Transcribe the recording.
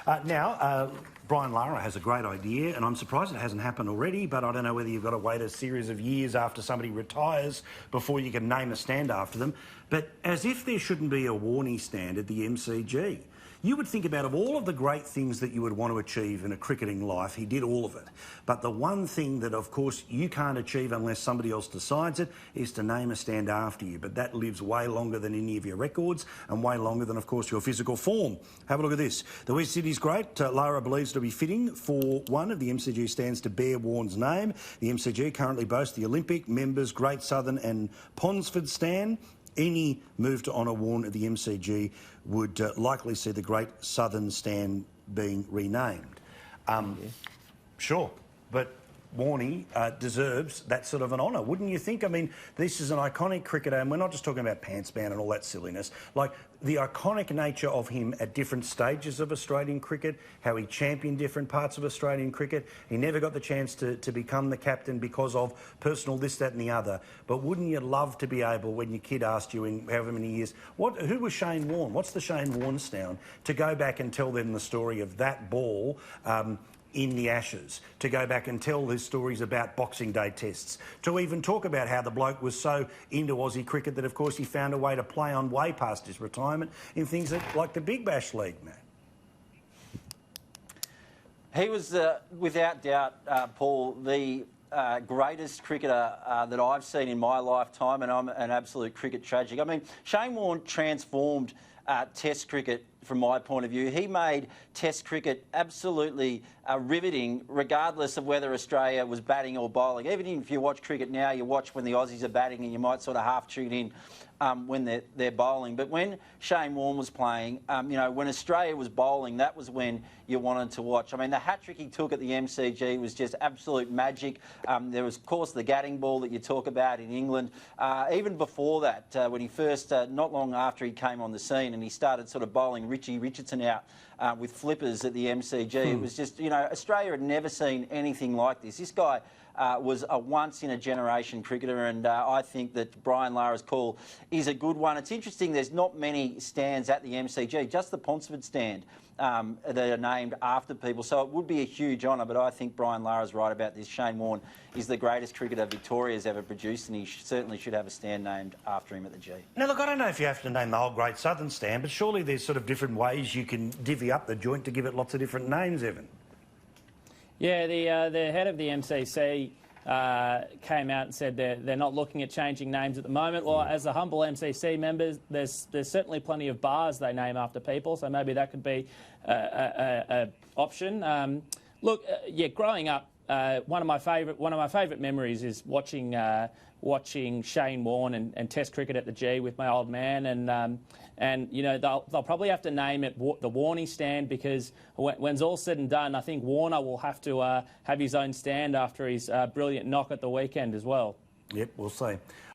Brian Lara has a great idea, and I'm surprised it hasn't happened already, but I don't know whether you've got to wait a series of years after somebody retires before you can name a stand after them. But as if there shouldn't be a Warne stand at the MCG. You would think about, of all of the great things that you would want to achieve in a cricketing life, he did all of it. But the one thing that, of course, you can't achieve unless somebody else decides it is to name a stand after you. But that lives way longer than any of your records and way longer than, of course, your physical form. Have a look at this. The West Sydney's great. Lara believes to be fitting for one of the MCG stands to bear Warne's name. The MCG currently boasts the Olympic, Members, Great Southern and Ponsford stand. Any move to honour Warne at the MCG would likely see the Great Southern stand being renamed. Sure, but Warne deserves that sort of an honour, wouldn't you think? I mean, this is an iconic cricketer, and we're not just talking about pants man and all that silliness. Like, the iconic nature of him at different stages of Australian cricket, how he championed different parts of Australian cricket. He never got the chance to become the captain because of personal this, that and the other. But wouldn't you love to be able, when your kid asked you in however many years, who was Shane Warne? What's the Shane Warne stand? To go back and tell them the story of that ball in the Ashes, to go back and tell his stories about Boxing Day tests, to even talk about how the bloke was so into Aussie cricket that, of course, he found a way to play on way past his retirement in things like the Big Bash League, man. He was, without doubt, Paul, the greatest cricketer that I've seen in my lifetime, and I'm an absolute cricket tragic. I mean, Shane Warne transformed Test cricket from my point of view. He made Test cricket absolutely riveting, regardless of whether Australia was batting or bowling. Even if you watch cricket now, you watch when the Aussies are batting and you might sort of half tune in when they're bowling. But when Shane Warne was playing, you know, when Australia was bowling, that was when you wanted to watch. I mean, the hat-trick he took at the MCG was just absolute magic. There was, of course, the Gatting ball that you talk about in England. Even before that, when he first, not long after he came on the scene and he started sort of bowling Richie Richardson out with flippers at the MCG, it was just, you know, Australia had never seen anything like this. This guy was a once-in-a-generation cricketer, and I think that Brian Lara's call is a good one. It's interesting, there's not many stands at the MCG, just the Ponsford stand that are named after people, so it would be a huge honour, but I think Brian Lara's right about this. Shane Warne is the greatest cricketer Victoria's ever produced, and he certainly should have a stand named after him at the G. Now, look, I don't know if you have to name the whole Great Southern stand, but surely there's sort of different ways you can divvy up the joint to give it lots of different names, Evan. Yeah, the head of the MCC came out and said they're not looking at changing names at the moment. Well, as a humble MCC members, there's certainly plenty of bars they name after people, so maybe that could be an option. Look, yeah, growing up, one of my favourite memories is watching Shane Warne and Test cricket at the G with my old man, and you know they'll probably have to name it the Warne stand, because when's all said and done, I think Warner will have to have his own stand after his brilliant knock at the weekend as well. Yep, we'll see.